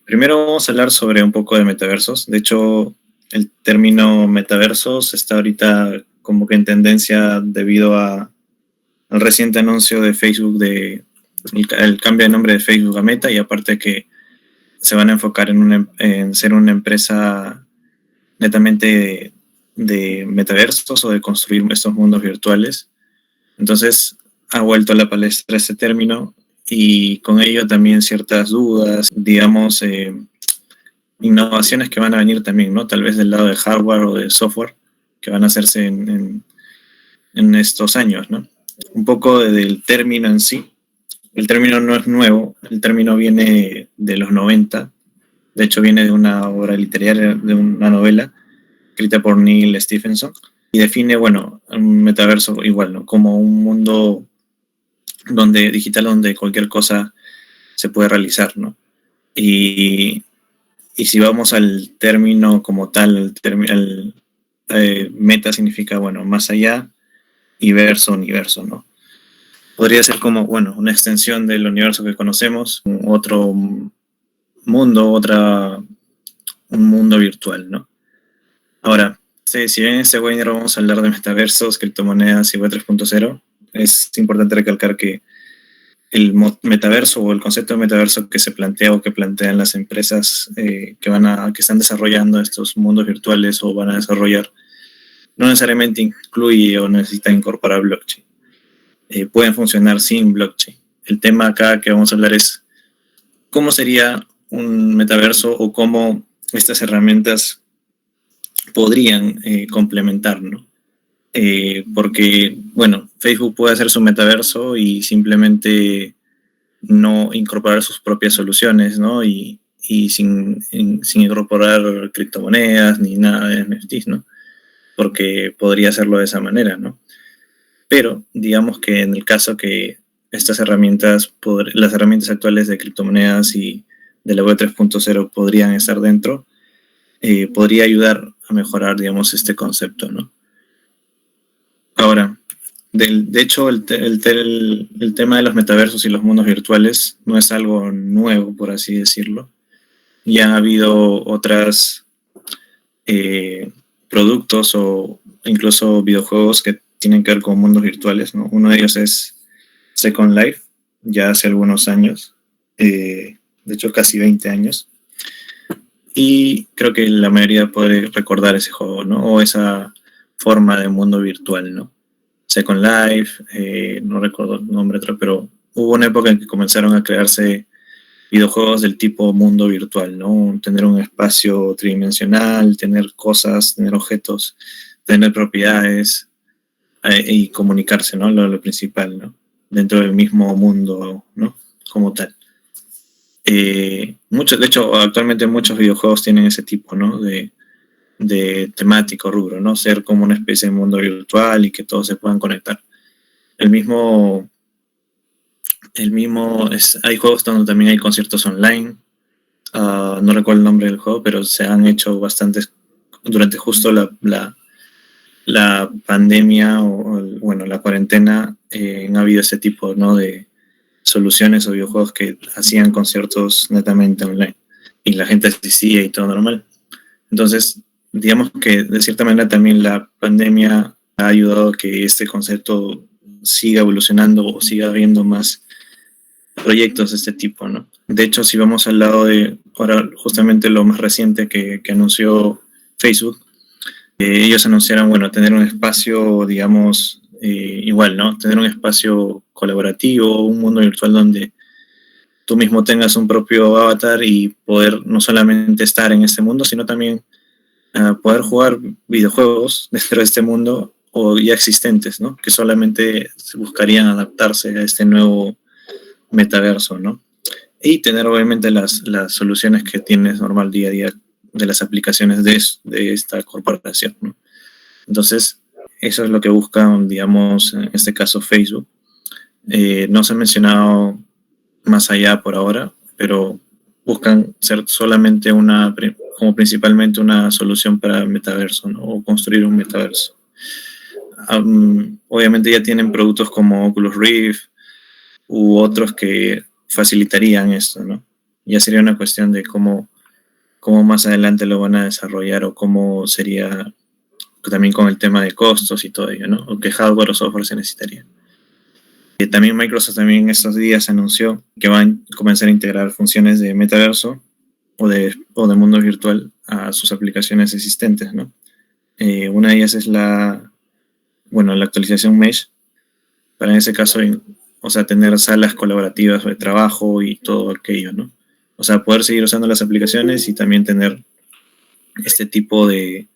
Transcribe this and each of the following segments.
Primero vamos a hablar sobre un poco de metaversos. De hecho, el término metaversos está ahorita como que en tendencia debido al reciente anuncio de Facebook de el cambio de nombre de Facebook a Meta, y aparte que se van a enfocar en ser una empresa netamente de metaversos o de construir estos mundos virtuales. Entonces ha vuelto a la palestra ese término y con ello también ciertas dudas, digamos, innovaciones que van a venir también, ¿no? Tal vez del lado de hardware o de software que van a hacerse en estos años, ¿no? Un poco del término en sí. El término no es nuevo, el término viene de los 90. De hecho viene de una obra literaria, de una novela escrita por Neil Stephenson, y define, bueno, un metaverso igual, ¿no? Como un mundo digital donde cualquier cosa se puede realizar, ¿no? Y, y si vamos al término como tal, meta significa, bueno, más allá, y verso, universo, ¿no? Podría ser como, bueno, una extensión del universo que conocemos, otro mundo, un mundo virtual, ¿no? Ahora, si bien en este webinar vamos a hablar de metaversos, criptomonedas y Web 3.0, es importante recalcar que el metaverso o el concepto de metaverso que se plantea o que plantean las empresas que están desarrollando estos mundos virtuales o van a desarrollar, no necesariamente incluye o necesita incorporar blockchain. Pueden funcionar sin blockchain. El tema acá que vamos a hablar es cómo sería un metaverso o cómo estas herramientas podrían complementar, ¿no? Porque, bueno, Facebook puede hacer su metaverso y simplemente no incorporar sus propias soluciones, ¿no? Y sin incorporar criptomonedas ni nada de NFTs, ¿no? Porque podría hacerlo de esa manera, ¿no? Pero digamos que en el caso que estas herramientas, las herramientas actuales de criptomonedas y de la web 3.0 podrían estar dentro, podría ayudar a mejorar, digamos, este concepto, ¿no? Ahora, de hecho, el tema de los metaversos y los mundos virtuales no es algo nuevo, por así decirlo. Ya ha habido otros productos o incluso videojuegos que tienen que ver con mundos virtuales, ¿no? Uno de ellos es Second Life, ya hace algunos años, de hecho casi 20 años. Y creo que la mayoría puede recordar ese juego, ¿no? O esa forma de mundo virtual, ¿no? Second Life, no recuerdo el nombre, pero hubo una época en que comenzaron a crearse videojuegos del tipo mundo virtual, ¿no? Tener un espacio tridimensional, tener cosas, tener objetos, tener propiedades y comunicarse, ¿no? Lo principal, ¿no? Dentro del mismo mundo, ¿no? Como tal. De hecho, actualmente muchos videojuegos tienen ese tipo, ¿no? De temático rubro, ¿no? Ser como una especie de mundo virtual y que todos se puedan conectar. Hay juegos donde también hay conciertos online. No recuerdo el nombre del juego, pero se han hecho bastantes durante justo la pandemia bueno, la cuarentena. Ha habido ese tipo, ¿no? De soluciones o videojuegos que hacían conciertos netamente online y la gente asistía y todo normal. Entonces, digamos que de cierta manera también la pandemia ha ayudado a que este concepto siga evolucionando o siga habiendo más proyectos de este tipo, ¿no? De hecho, si vamos al lado de ahora justamente lo más reciente que anunció Facebook, ellos anunciaron, bueno, tener un espacio, digamos, igual, ¿no? Tener un espacio colaborativo, un mundo virtual donde tú mismo tengas un propio avatar y poder no solamente estar en este mundo, sino también poder jugar videojuegos dentro de este mundo o ya existentes, ¿no? Que solamente buscarían adaptarse a este nuevo metaverso, ¿no? Y tener obviamente las soluciones que tienes normal día a día de las aplicaciones de esta corporación, ¿no? Entonces, eso es lo que buscan, digamos, en este caso Facebook. No se ha mencionado más allá por ahora, pero buscan ser solamente como principalmente una solución para el metaverso, ¿no? O construir un metaverso. Obviamente ya tienen productos como Oculus Rift u otros que facilitarían esto, ¿no? Ya sería una cuestión de cómo más adelante lo van a desarrollar o cómo sería también con el tema de costos y todo ello, ¿no? O qué hardware o software se necesitaría. También Microsoft también estos días anunció que van a comenzar a integrar funciones de metaverso o de mundo virtual a sus aplicaciones existentes, ¿no? Una de ellas es la actualización Mesh, para en ese caso, tener salas colaborativas de trabajo y todo aquello, ¿no? O sea, poder seguir usando las aplicaciones y también tener este tipo de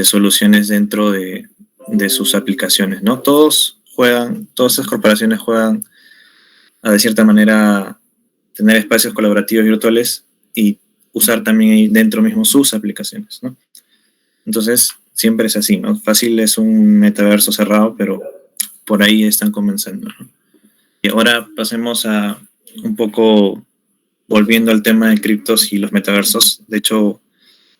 soluciones dentro de sus aplicaciones, ¿no? Todas esas corporaciones juegan de cierta manera tener espacios colaborativos virtuales y usar también ahí dentro mismo sus aplicaciones, ¿no? Entonces, siempre es así, ¿no? Fácil es un metaverso cerrado, pero por ahí están comenzando, ¿no? Y ahora pasemos a un poco volviendo al tema de criptos y los metaversos. De hecho,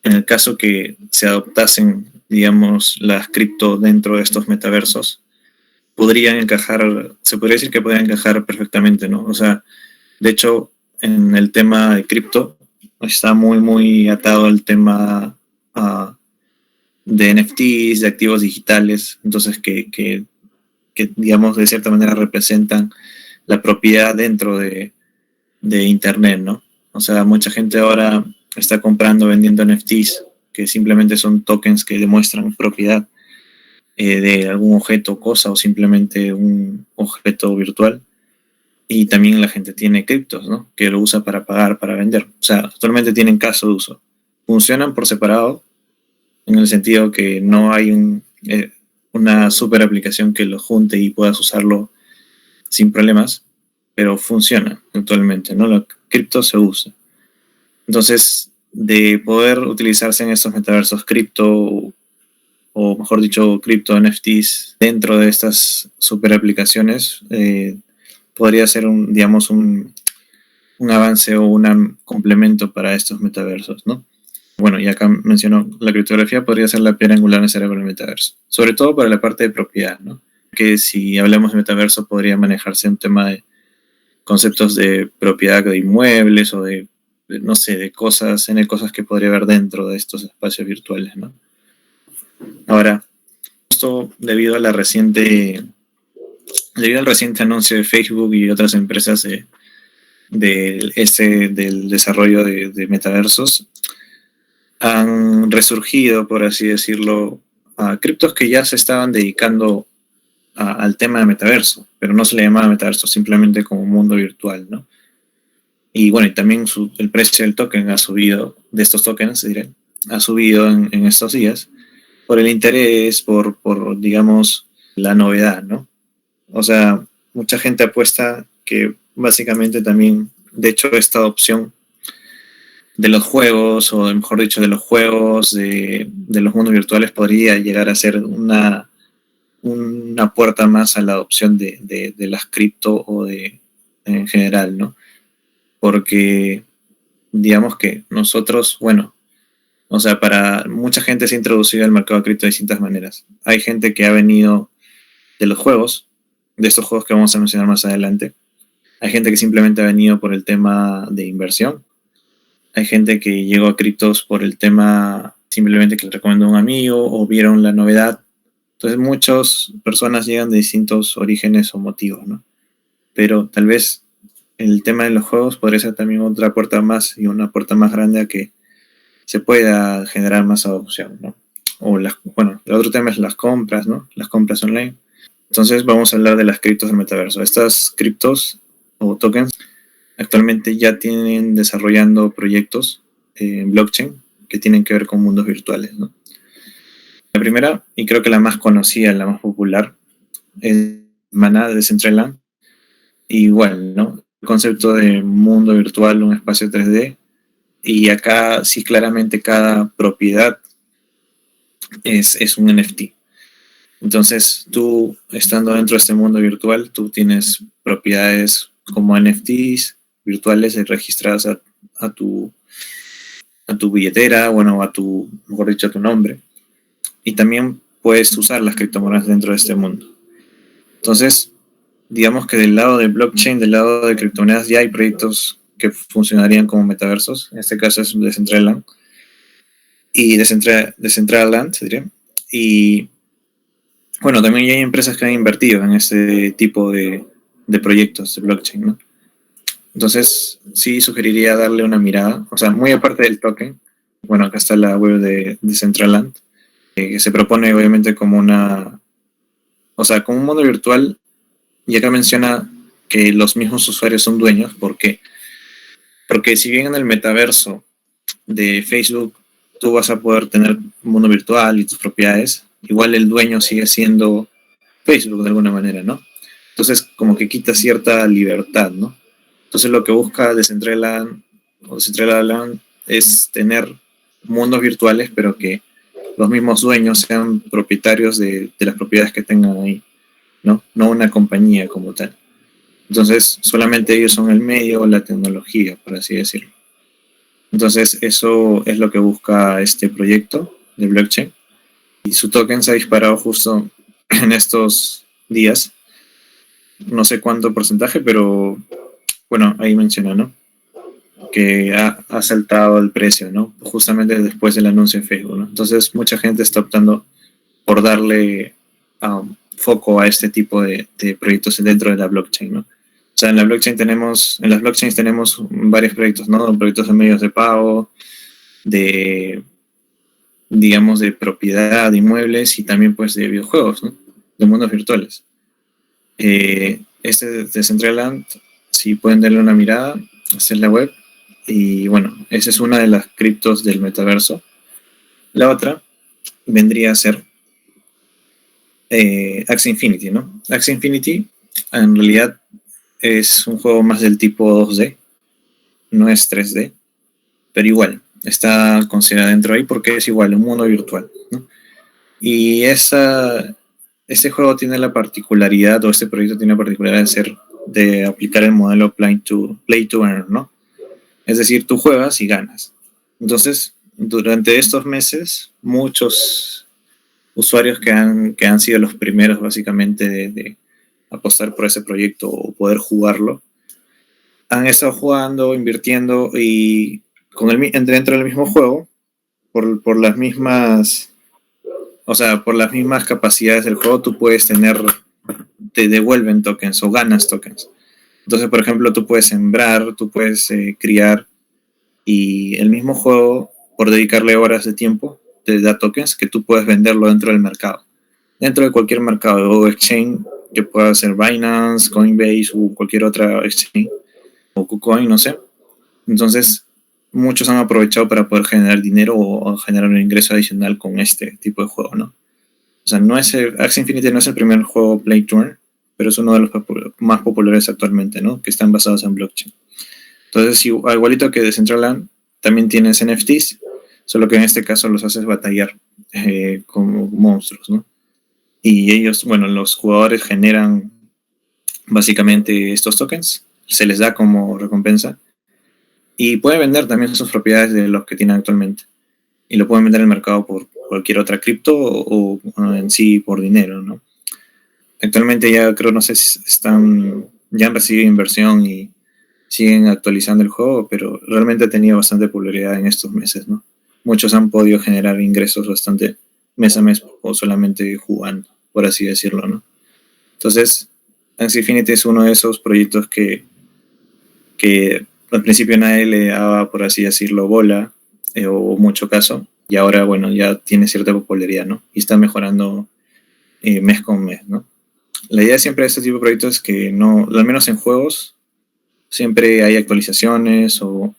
en el caso que se adoptasen, digamos, las cripto dentro de estos metaversos, se podría decir que podrían encajar perfectamente, ¿no? O sea, de hecho, en el tema de cripto está muy, muy atado al tema de NFTs, de activos digitales, entonces que, digamos, de cierta manera representan la propiedad dentro de Internet, ¿no? O sea, mucha gente ahora está comprando, vendiendo NFTs, que simplemente son tokens que demuestran propiedad de algún objeto o cosa, o simplemente un objeto virtual. Y también la gente tiene criptos, ¿no? Que lo usa para pagar, para vender. O sea, actualmente tienen caso de uso. Funcionan por separado, en el sentido que no hay una super aplicación que lo junte y puedas usarlo sin problemas, pero funciona actualmente, ¿no? La cripto se usa. Entonces, de poder utilizarse en estos metaversos cripto, o mejor dicho, cripto NFTs dentro de estas super aplicaciones, podría ser un avance o un complemento para estos metaversos, ¿no? Bueno, y acá mencionó, la criptografía podría ser la piedra angular necesaria para el metaverso, sobre todo para la parte de propiedad, ¿no? Que si hablamos de metaverso podría manejarse un tema de conceptos de propiedad de inmuebles o de no sé, de cosas que podría haber dentro de estos espacios virtuales, ¿no? Ahora, esto debido al reciente anuncio de Facebook y otras empresas del desarrollo de metaversos, han resurgido, por así decirlo, a criptos que ya se estaban dedicando al tema de metaverso, pero no se le llamaba metaverso, simplemente como mundo virtual, ¿no? Y bueno, y también el precio del token ha subido, de estos tokens, diré, ha subido en estos días por el interés, por digamos, la novedad, ¿no? O sea, mucha gente apuesta que básicamente también, de hecho, esta opción de los juegos, o mejor dicho, de los juegos de los mundos virtuales podría llegar a ser una puerta más a la adopción de las cripto o en general, ¿no? Porque digamos que nosotros, bueno, o sea, para mucha gente se ha introducido al mercado de cripto de distintas maneras. Hay gente que ha venido de los juegos, de estos juegos que vamos a mencionar más adelante. Hay gente que simplemente ha venido por el tema de inversión. Hay gente que llegó a criptos por el tema simplemente que le recomendó un amigo o vieron la novedad. Entonces muchas personas llegan de distintos orígenes o motivos, ¿no? Pero tal vez el tema de los juegos podría ser también otra puerta más y una puerta más grande a que se pueda generar más adopción, ¿no? O el otro tema es las compras, ¿no? Las compras online. Entonces vamos a hablar de las criptos del metaverso. Estas criptos o tokens actualmente ya tienen desarrollando proyectos en blockchain que tienen que ver con mundos virtuales, ¿no? La primera, y creo que la más conocida, la más popular, es Mana de Decentraland. Igual, ¿no? El concepto de mundo virtual, un espacio 3D, y acá sí claramente cada propiedad es un NFT. Entonces tú, estando dentro de este mundo virtual, tú tienes propiedades como NFTs virtuales registradas a tu billetera, bueno, mejor dicho, a tu nombre. Y también puedes usar las criptomonedas dentro de este mundo. Entonces, digamos que del lado de blockchain, del lado de criptomonedas, ya hay proyectos que funcionarían como metaversos. En este caso es Decentraland y Decentraland, diría. Y bueno, también hay empresas que han invertido en este tipo de proyectos de blockchain, ¿no? Entonces, sí sugeriría darle una mirada, o sea, muy aparte del token. Bueno, acá está la web de Decentraland, que se propone obviamente como o sea, como un mundo virtual, y acá menciona que los mismos usuarios son dueños. ¿Por qué? Porque si bien en el metaverso de Facebook tú vas a poder tener un mundo virtual y tus propiedades, igual el dueño sigue siendo Facebook de alguna manera, ¿no? Entonces como que quita cierta libertad, ¿no? Entonces lo que busca Decentraland es tener mundos virtuales, pero que los mismos dueños sean propietarios de las propiedades que tengan ahí, ¿no? No una compañía como tal. Entonces solamente ellos son el medio o la tecnología, por así decirlo. Entonces eso es lo que busca este proyecto de blockchain. Y su token se ha disparado justo en estos días. No sé cuánto porcentaje, pero bueno, ahí menciona, ¿no? Que ha saltado el precio, ¿no? Justamente después del anuncio en Facebook, ¿no? Entonces mucha gente está optando por darle foco a este tipo de proyectos dentro de la blockchain, ¿no? O sea, en las blockchains tenemos varios proyectos, ¿no? Proyectos de medios de pago, digamos, de propiedad de inmuebles y también pues de videojuegos, ¿no? De mundos virtuales. Este de Decentraland, si pueden darle una mirada, esta es la web. Y bueno, esa es una de las criptos del metaverso. La otra vendría a ser Axie Infinity, ¿no? Axie Infinity en realidad es un juego más del tipo 2D, no es 3D, pero igual, está considerada dentro ahí porque es igual, un mundo virtual, ¿no? Y este juego tiene la particularidad, o este proyecto tiene la particularidad de aplicar el modelo play to earn, ¿no? Es decir, tú juegas y ganas. Entonces, durante estos meses, muchos usuarios que han sido los primeros básicamente de apostar por ese proyecto o poder jugarlo, han estado jugando, invirtiendo y dentro del mismo juego, por las mismas, o sea, por las mismas capacidades del juego, tú puedes te devuelven tokens o ganas tokens. Entonces, por ejemplo, tú puedes sembrar, tú puedes criar, y el mismo juego, por dedicarle horas de tiempo, te da tokens que tú puedes venderlo dentro del mercado. Dentro de cualquier mercado o exchange, que pueda ser Binance, Coinbase o cualquier otra exchange, o KuCoin, no sé. Entonces, muchos han aprovechado para poder generar dinero o generar un ingreso adicional con este tipo de juego, ¿no? O sea, Axie Infinity no es el primer juego Play to Earn, pero es uno de los más populares actualmente, ¿no? Que están basados en blockchain. Entonces, igualito que Decentraland, también tienes NFTs, solo que en este caso los haces batallar como monstruos, ¿no? Y ellos, bueno, los jugadores generan básicamente estos tokens, se les da como recompensa, y pueden vender también sus propiedades de los que tienen actualmente. Y lo pueden vender en el mercado por cualquier otra cripto o en sí por dinero, ¿no? Actualmente ya creo, no sé si ya han recibido inversión y siguen actualizando el juego, pero realmente ha tenido bastante popularidad en estos meses, ¿no? Muchos han podido generar ingresos bastante mes a mes o solamente jugando, por así decirlo, ¿no? Entonces, Axie Infinity es uno de esos proyectos que al principio nadie le daba, por así decirlo, bola o mucho caso, y ahora, bueno, ya tiene cierta popularidad, ¿no? Y está mejorando mes con mes, ¿no? La idea siempre de este tipo de proyectos es que no, al menos en juegos, siempre hay actualizaciones o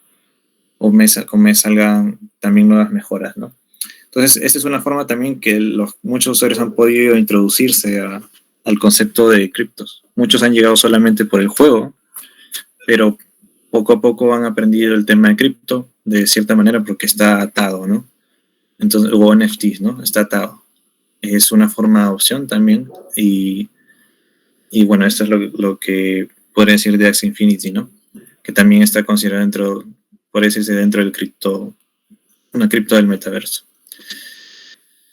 mes con mes salgan también nuevas mejoras, ¿no? Entonces, esta es una forma también que muchos usuarios han podido introducirse al concepto de criptos. Muchos han llegado solamente por el juego, pero poco a poco han aprendido el tema de cripto de cierta manera porque está atado, ¿no? Entonces, o NFTs, ¿no? Está atado. Es una forma de adopción también y bueno, esto es lo que podría decir de Axie Infinity, ¿no? Que también está considerado por decirse dentro del una cripto del metaverso.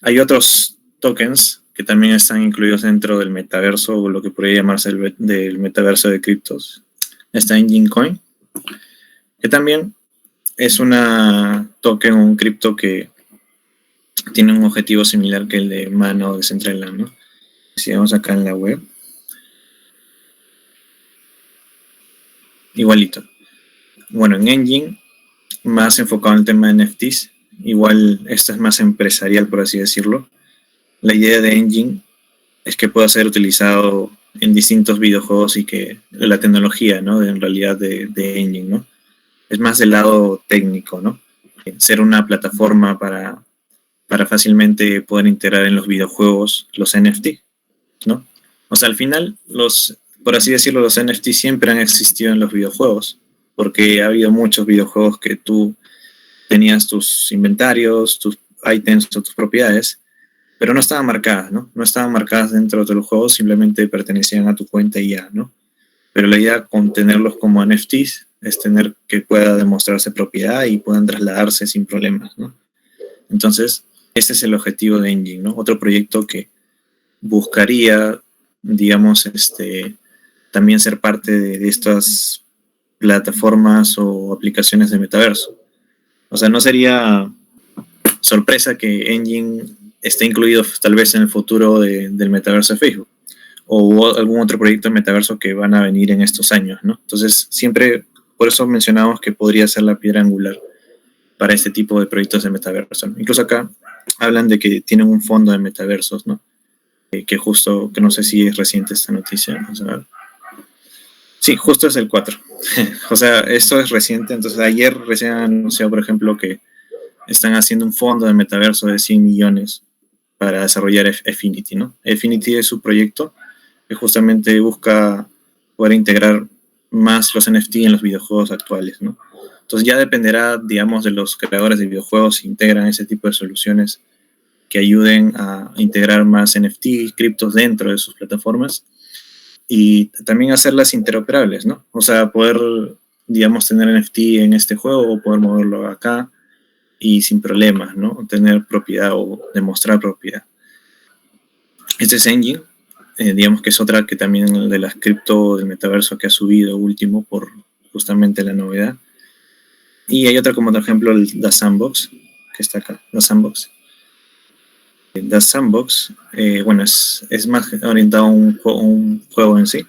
Hay otros tokens que también están incluidos dentro del metaverso o lo que podría llamarse del metaverso de criptos. Está Engine Coin. que también es una token, un cripto que tiene un objetivo similar que el de Mana o de Decentraland, ¿no? Si vamos acá en la web, igualito. Bueno, en Enjin, más enfocado en el tema de NFTs, igual esta es más empresarial, por así decirlo. La idea de Enjin es que pueda ser utilizado en distintos videojuegos y que la tecnología, ¿no? En realidad de Enjin, ¿no? Es más del lado técnico, ¿no? Ser una plataforma para fácilmente poder integrar en los videojuegos los NFT, ¿no? O sea, al final, por así decirlo, los NFT siempre han existido en los videojuegos, porque ha habido muchos videojuegos que tú tenías tus inventarios, tus ítems o tus propiedades, pero no estaban marcadas, ¿no? No estaban marcadas dentro de los juegos, simplemente pertenecían a tu cuenta y ya, ¿no? Pero la idea con tenerlos como NFTs es tener que pueda demostrarse propiedad y puedan trasladarse sin problemas, ¿no? Entonces, ese es el objetivo de Enjin, ¿no? Otro proyecto que buscaría, digamos, también ser parte de estas plataformas o aplicaciones de metaverso. O sea, no sería sorpresa que Enjin esté incluido tal vez en el futuro del metaverso de Facebook o algún otro proyecto de metaverso que van a venir en estos años, ¿no? Entonces, siempre, por eso mencionamos que podría ser la piedra angular para este tipo de proyectos de metaverso, ¿no? Incluso acá hablan de que tienen un fondo de metaversos, ¿no? Que justo, que no sé si es reciente esta noticia, vamos a ver. Sí, justo es el 4. O sea, esto es reciente, entonces ayer recién anunció, por ejemplo, que están haciendo un fondo de metaverso de 100 millones para desarrollar Affinity, ¿no? Affinity es su proyecto que justamente busca poder integrar más los NFT en los videojuegos actuales, ¿no? Entonces ya dependerá, digamos, de los creadores de videojuegos si integran ese tipo de soluciones que ayuden a integrar más NFT, criptos dentro de sus plataformas y también hacerlas interoperables, ¿no? O sea, poder, digamos, tener NFT en este juego o poder moverlo acá y sin problemas, ¿no? Tener propiedad o demostrar propiedad. Este es Enjin, digamos que es otra que también de las cripto del metaverso que ha subido último por justamente la novedad. Y hay otra como por ejemplo el The Sandbox, que está acá, The Sandbox. The Sandbox, bueno, es más orientado a un juego en sí.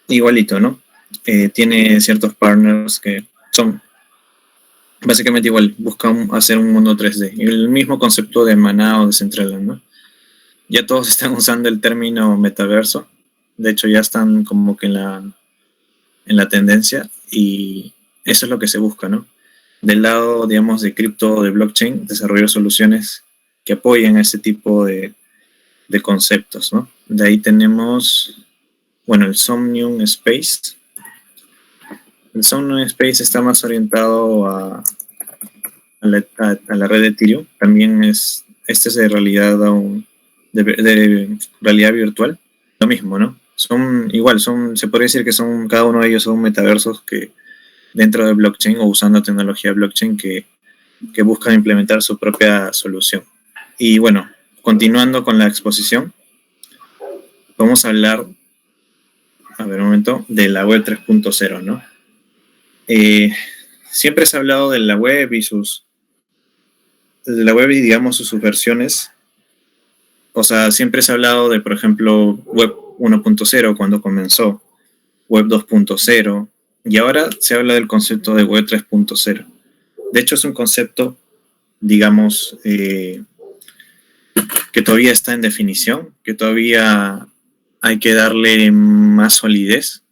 Igualito, ¿no? Tiene ciertos partners que son básicamente igual, buscan hacer un mundo 3D. Y el mismo concepto de Mana o de Decentraland, ¿no? Ya todos están usando el término metaverso. De hecho, ya están como que en la tendencia y eso es lo que se busca, ¿no? Del lado, digamos, de cripto, de blockchain, desarrollar soluciones que apoyen a ese tipo de conceptos, ¿no? De ahí tenemos, bueno, el Somnium Space. El Somnium Space está más orientado a la red de Ethereum. También este es de realidad de realidad virtual. Lo mismo, ¿no? Son igual, se podría decir que son, cada uno de ellos son metaversos que dentro de blockchain o usando tecnología blockchain que buscan implementar su propia solución. Y bueno, continuando con la exposición, vamos a hablar, a ver un momento, de la web 3.0, ¿no? Siempre se ha hablado de la web y digamos sus versiones. O sea, siempre se ha hablado de, por ejemplo, web 1.0 cuando comenzó, web 2.0, y ahora se habla del concepto de web 3.0. De hecho, es un concepto, digamos, que todavía está en definición, que todavía hay que darle más solidez,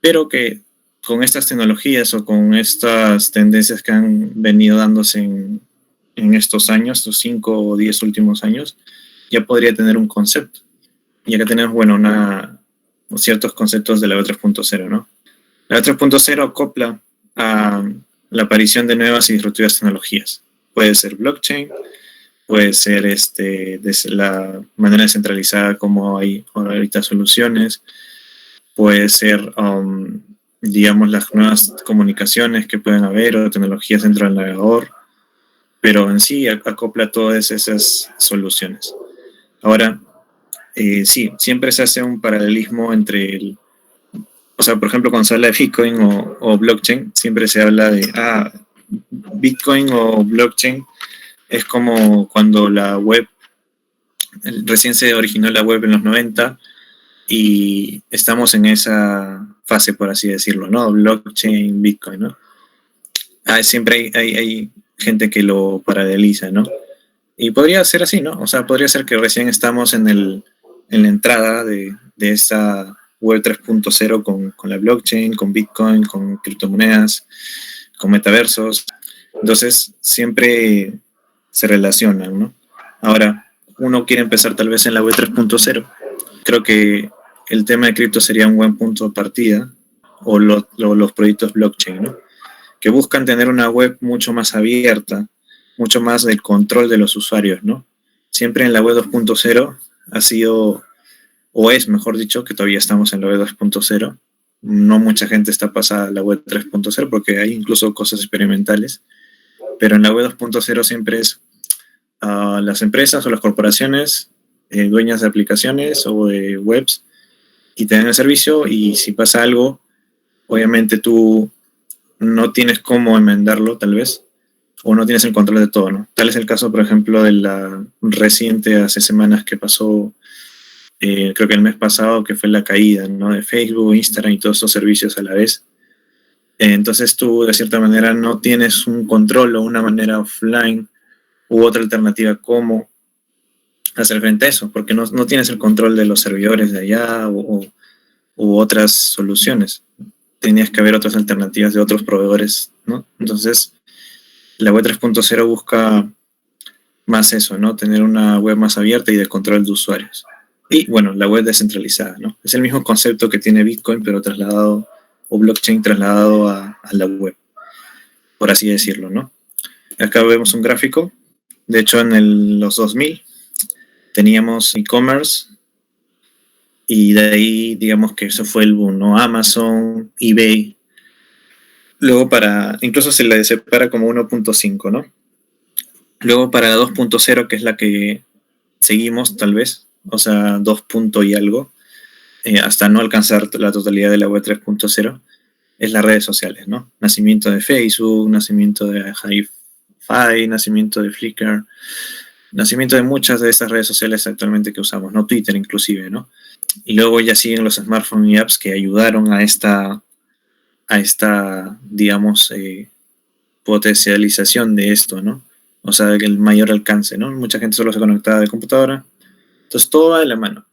pero que con estas tecnologías o con estas tendencias que han venido dándose en estos años, estos 5 o 10 últimos años, ya podría tener un concepto. Y acá tenemos, bueno, ciertos conceptos de la web 3.0, ¿no? La web 3.0 acopla a la aparición de nuevas y disruptivas tecnologías. Puede ser blockchain, puede ser la manera descentralizada como hay ahorita soluciones, puede ser, digamos, las nuevas comunicaciones que pueden haber o tecnologías dentro del navegador, pero en sí acopla todas esas soluciones. Ahora, sí, siempre se hace un paralelismo entre o sea, por ejemplo, cuando se habla de Bitcoin o blockchain, siempre se habla de, Bitcoin o blockchain es como cuando la web, recién se originó la web en los 90 y estamos en esa fase, por así decirlo, ¿no? Blockchain, Bitcoin, ¿no? Siempre hay gente que lo paraleliza, ¿no? Y podría ser así, ¿no? O sea, podría ser que recién estamos en la entrada de esta web 3.0 con la blockchain, con Bitcoin, con criptomonedas, con metaversos. Entonces, siempre se relacionan, ¿no? Ahora, uno quiere empezar tal vez en la web 3.0. Creo que el tema de cripto sería un buen punto de partida, o los proyectos blockchain, ¿no? Que buscan tener una web mucho más abierta, mucho más del control de los usuarios, ¿no? Siempre en la web 2.0 ha sido, o es, mejor dicho, que todavía estamos en la web 2.0. No mucha gente está pasada a la web 3.0 porque hay incluso cosas experimentales, pero en la web 2.0 siempre es las empresas o las corporaciones dueñas de aplicaciones o de webs y te dan el servicio, y si pasa algo, obviamente tú no tienes cómo enmendarlo tal vez, o no tienes el control de todo, ¿no? Tal es el caso, por ejemplo, de la reciente, hace semanas que pasó, creo que el mes pasado, que fue la caída, ¿no? De Facebook, Instagram y todos esos servicios a la vez. Entonces tú, de cierta manera, no tienes un control o una manera offline u otra alternativa cómo hacer frente a eso, porque no tienes el control de los servidores de allá u otras soluciones. Tenías que haber otras alternativas de otros proveedores, ¿no? Entonces, la web 3.0 busca más eso, ¿no? Tener una web más abierta y de control de usuarios. Y, bueno, la web descentralizada, ¿no? Es el mismo concepto que tiene Bitcoin, pero trasladado, o blockchain trasladado a la web, por así decirlo, ¿no? Acá vemos un gráfico. De hecho, en los 2000 teníamos e-commerce, y de ahí, digamos que eso fue el boom, ¿no? Amazon, eBay. Luego incluso se le separa como 1.5, ¿no? Luego para la 2.0, que es la que seguimos tal vez, o sea, 2 y algo, hasta no alcanzar la totalidad de la web 3.0, es las redes sociales, ¿no? Nacimiento de Facebook, nacimiento de Hi-Fi, nacimiento de Flickr, nacimiento de muchas de estas redes sociales actualmente que usamos, ¿no? Twitter inclusive, ¿no? Y luego ya siguen los smartphones y apps que ayudaron a esta digamos, potencialización de esto, ¿no? O sea, el mayor alcance, ¿no? Mucha gente solo se conectaba de computadora. Entonces todo va de la mano.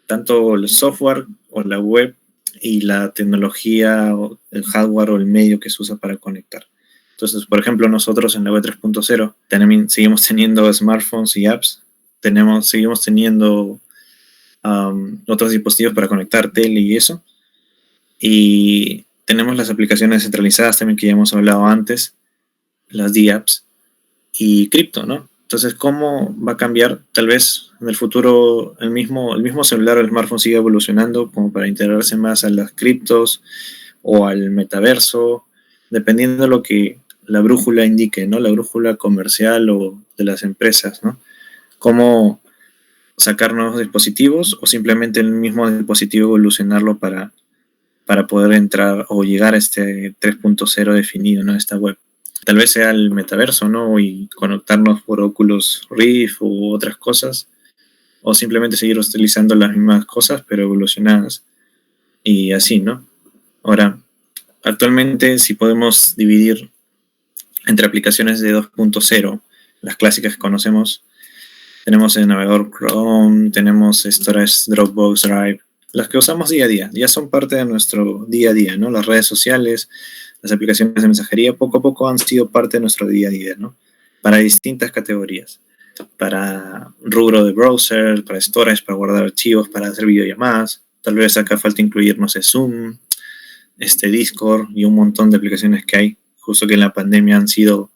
Tanto el software o la web y la tecnología o el hardware o el medio que se usa para conectar. Entonces, por ejemplo, nosotros en la web 3.0 seguimos teniendo smartphones y apps. Seguimos teniendo otros dispositivos para conectar tele y eso. Y tenemos las aplicaciones centralizadas también que ya hemos hablado antes, las DApps y cripto, ¿no? Entonces, ¿cómo va a cambiar? Tal vez en el futuro el mismo celular o el smartphone siga evolucionando como para integrarse más a las criptos o al metaverso, dependiendo de lo que la brújula indique, ¿no? La brújula comercial o de las empresas, ¿no? Cómo sacar nuevos dispositivos o simplemente el mismo dispositivo evolucionarlo para poder entrar o llegar a este 3.0 definido, ¿no? Esta web. Tal vez sea el metaverso, ¿no? Y conectarnos por Oculus Rift u otras cosas, o simplemente seguir utilizando las mismas cosas pero evolucionadas, y así, ¿no? Ahora, actualmente, si podemos dividir entre aplicaciones de 2.0, las clásicas que conocemos, tenemos el navegador Chrome, tenemos Storage, Dropbox, Drive, las que usamos día a día, ya son parte de nuestro día a día, ¿no? Las redes sociales, las aplicaciones de mensajería, poco a poco han sido parte de nuestro día a día, ¿no? Para distintas categorías, para rubro de browser, para storage, para guardar archivos, para hacer videollamadas. Tal vez acá falta incluir, no sé, Zoom, Discord y un montón de aplicaciones que hay, justo que en la pandemia han sido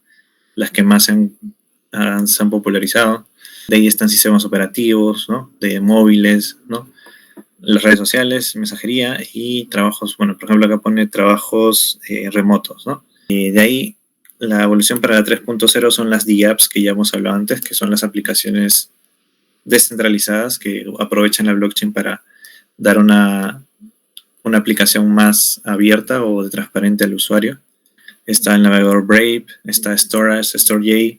las que más se han popularizado. De ahí están sistemas operativos, ¿no? De móviles, ¿no? Las redes sociales, mensajería y trabajos, bueno, por ejemplo acá pone trabajos remotos, ¿no? De ahí la evolución para la 3.0 son las DApps que ya hemos hablado antes, que son las aplicaciones descentralizadas que aprovechan la blockchain para dar una una aplicación más abierta o transparente al usuario. Está el navegador Brave, está Storage, StoreJ,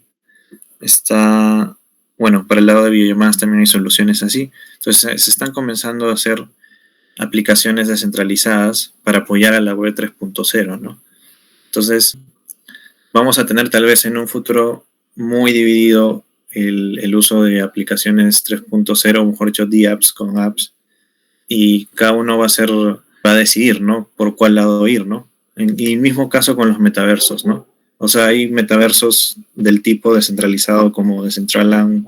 está, bueno, para el lado de videollamadas también hay soluciones así. Entonces se están comenzando a hacer aplicaciones descentralizadas para apoyar a la web 3.0, ¿no? Entonces vamos a tener tal vez en un futuro muy dividido el uso de aplicaciones 3.0, o mejor dicho, DApps con apps, y cada uno va a decidir, ¿no? Por cuál lado ir, ¿no? Y el mismo caso con los metaversos, ¿no? O sea, hay metaversos del tipo descentralizado como Decentraland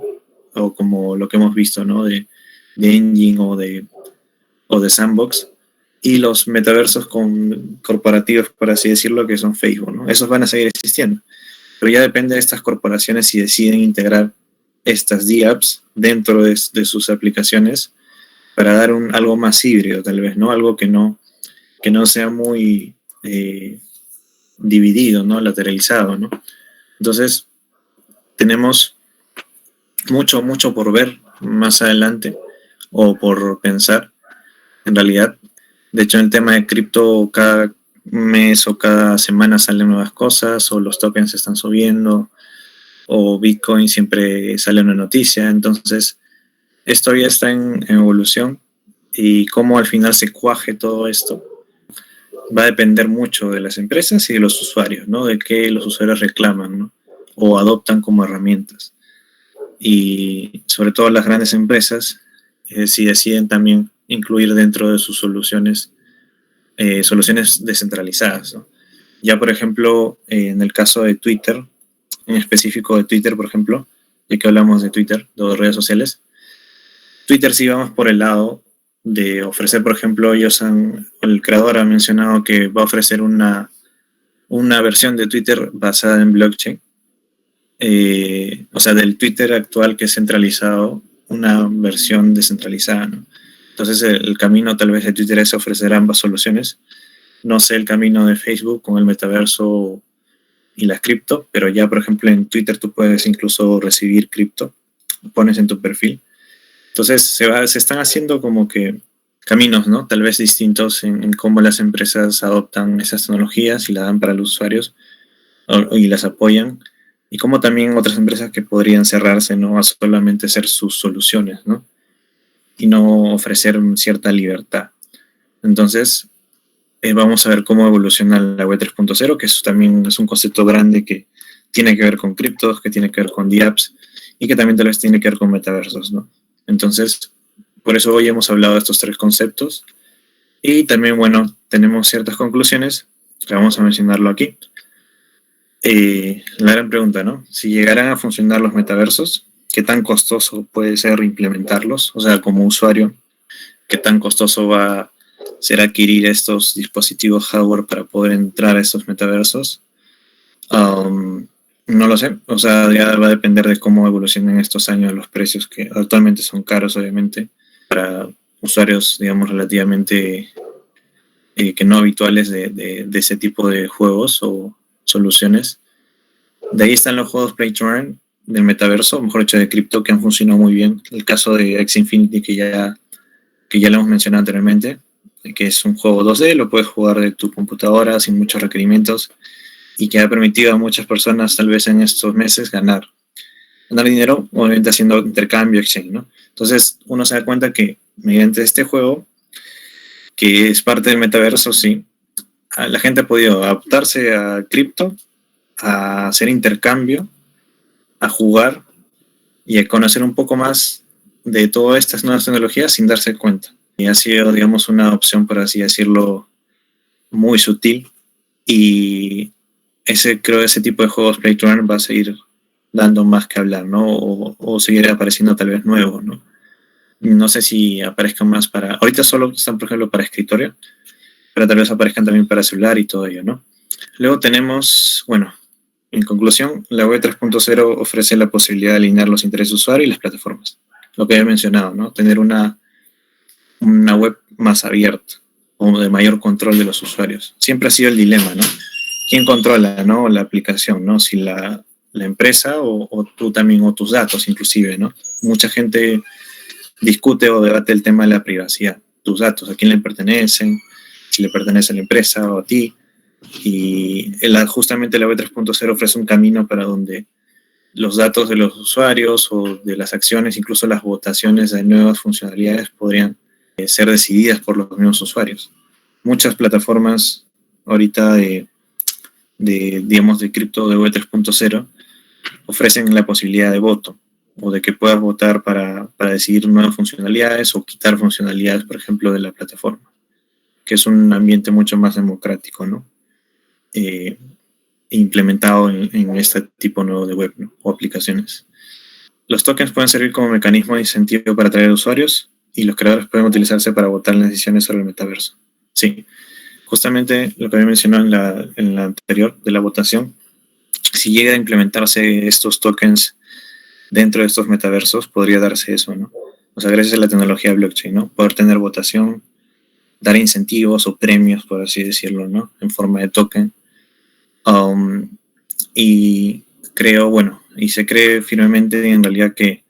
o como lo que hemos visto, ¿no? De Engine o de Sandbox, y los metaversos corporativos, por así decirlo, que son Facebook, ¿no? Esos van a seguir existiendo. Pero ya depende de estas corporaciones si deciden integrar estas DApps dentro de sus aplicaciones para dar algo más híbrido, tal vez, ¿no? Algo que no sea muy dividido, ¿no? Lateralizado, ¿no? Entonces, tenemos mucho por ver más adelante o por pensar, en realidad. De hecho, en el tema de cripto, cada mes o cada semana salen nuevas cosas, o los tokens se están subiendo, o Bitcoin siempre sale una noticia. Entonces, esto ya está en evolución, y cómo al final se cuaje todo esto va a depender mucho de las empresas y de los usuarios, ¿no? De qué los usuarios reclaman, ¿no? O adoptan como herramientas. Y sobre todo las grandes empresas, si deciden también incluir dentro de sus soluciones descentralizadas, ¿no? Ya, por ejemplo, en el caso de Twitter, en específico de Twitter, por ejemplo, ya que hablamos de Twitter, de redes sociales, Twitter sí vamos por el lado de ofrecer, por ejemplo, el creador ha mencionado que va a ofrecer una versión de Twitter basada en blockchain, o sea, del Twitter actual que es centralizado, una versión descentralizada, ¿no? Entonces el camino tal vez de Twitter es ofrecer ambas soluciones. No sé el camino de Facebook con el metaverso y las cripto, pero ya, por ejemplo, en Twitter tú puedes incluso recibir cripto, pones en tu perfil. Entonces se están haciendo como que caminos, ¿no? Tal vez distintos en cómo las empresas adoptan esas tecnologías y las dan para los usuarios y las apoyan, y cómo también otras empresas que podrían cerrarse, ¿no? A solamente ser sus soluciones, ¿no? Y no ofrecer cierta libertad. Entonces, vamos a ver cómo evoluciona la web 3.0, que eso también es un concepto grande que tiene que ver con criptos, que tiene que ver con DApps, y que también tal vez tiene que ver con metaversos, ¿no? Entonces, por eso hoy hemos hablado de estos tres conceptos, y también, bueno, tenemos ciertas conclusiones que vamos a mencionarlo aquí. La gran pregunta, ¿no? Si llegaran a funcionar los metaversos, ¿qué tan costoso puede ser implementarlos? O sea, como usuario, ¿qué tan costoso va a ser adquirir estos dispositivos hardware para poder entrar a estos metaversos? No lo sé, o sea, ya va a depender de cómo evolucionen estos años los precios, que actualmente son caros, obviamente, para usuarios, digamos, relativamente que no habituales de ese tipo de juegos o soluciones. De ahí están los juegos Play to Earn del metaverso, mejor dicho, de cripto, que han funcionado muy bien. El caso de Axie Infinity, que ya lo hemos mencionado anteriormente, que es un juego 2D, lo puedes jugar de tu computadora sin muchos requerimientos, y que ha permitido a muchas personas, tal vez en estos meses, ganar dinero, obviamente haciendo intercambio, exchange, ¿no? Entonces uno se da cuenta que mediante este juego, que es parte del metaverso, sí, la gente ha podido adaptarse a cripto, a hacer intercambio, a jugar y a conocer un poco más de todas estas nuevas tecnologías sin darse cuenta. Y ha sido, digamos, una opción, por así decirlo, muy sutil, y creo que ese tipo de juegos Play to Earn va a seguir dando más que hablar, ¿no? O seguir apareciendo tal vez nuevos, ¿no? No sé si aparezcan más ahorita solo están, por ejemplo, para escritorio, pero tal vez aparezcan también para celular y todo ello, ¿no? Luego tenemos, bueno, en conclusión, la web 3.0 ofrece la posibilidad de alinear los intereses del usuario y las plataformas. Lo que he mencionado, ¿no? Tener una web más abierta o de mayor control de los usuarios. Siempre ha sido el dilema, ¿no? ¿Quién controla, ¿no? La aplicación, ¿no? Si la empresa o tú también, o tus datos inclusive, ¿no? Mucha gente discute o debate el tema de la privacidad. Tus datos, ¿a quién le pertenecen? si le pertenece a la empresa o a ti. Y justamente la web 3.0 ofrece un camino para donde los datos de los usuarios o de las acciones, incluso las votaciones de nuevas funcionalidades, podrían ser decididas por los mismos usuarios. Muchas plataformas ahorita digamos, de cripto de web 3.0 ofrecen la posibilidad de voto o de que puedas votar para decidir nuevas funcionalidades o quitar funcionalidades, por ejemplo, de la plataforma, que es un ambiente mucho más democrático, ¿no? Implementado en este tipo nuevo de web, ¿no? O aplicaciones. Los tokens pueden servir como mecanismo de incentivo para atraer usuarios y los creadores pueden utilizarse para votar en las decisiones sobre el metaverso. Sí, justamente lo que había mencionado en la anterior de la votación, si llega a implementarse estos tokens dentro de estos metaversos, podría darse eso, ¿no? O sea, gracias a la tecnología de blockchain, ¿no? Poder tener votación, dar incentivos o premios, por así decirlo, ¿no? En forma de token. Y se cree firmemente en realidad que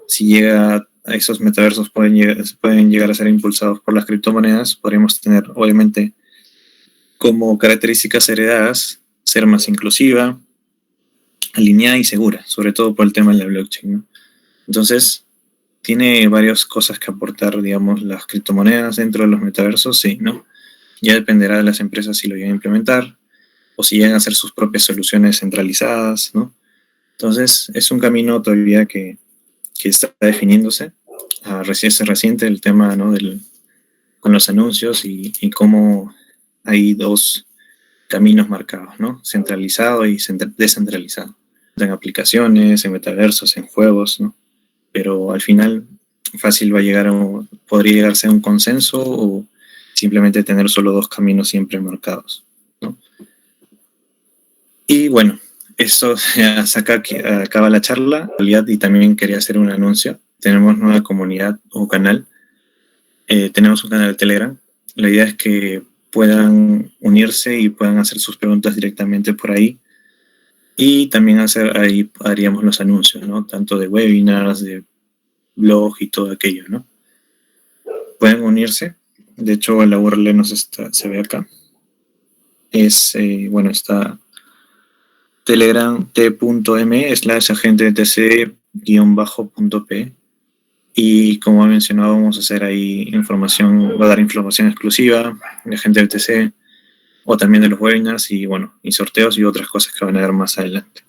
si llega a esos metaversos pueden llegar a ser impulsados por las criptomonedas, podríamos tener, obviamente, como características heredadas, ser más inclusiva, alineada y segura, sobre todo por el tema de la blockchain, ¿no? Entonces, tiene varias cosas que aportar, digamos, las criptomonedas dentro de los metaversos, sí, ¿no? Ya dependerá de las empresas si lo llegan a implementar o si llegan a hacer sus propias soluciones centralizadas, ¿no? Entonces, es un camino todavía que está definiéndose. Es reciente el tema, ¿no? Con los anuncios y cómo hay dos caminos marcados, ¿no? Centralizado y descentralizado. En aplicaciones, en metaversos, en juegos, ¿no? Pero al final fácil podría llegarse a un consenso o simplemente tener solo dos caminos siempre marcados, ¿no? Y bueno, eso acaba la charla, y también quería hacer un anuncio. Tenemos nueva comunidad o canal. Tenemos un canal de Telegram. La idea es que puedan unirse y puedan hacer sus preguntas directamente por ahí. Y también ahí haríamos los anuncios, ¿no? Tanto de webinars, de blog y todo aquello, ¿no? Pueden unirse. De hecho, la URL se ve acá. Está Telegram t.m/agente-tc-p. Y como he mencionado, vamos a hacer ahí va a dar información exclusiva de Agente BTC o también de los webinars y sorteos y otras cosas que van a ver más adelante.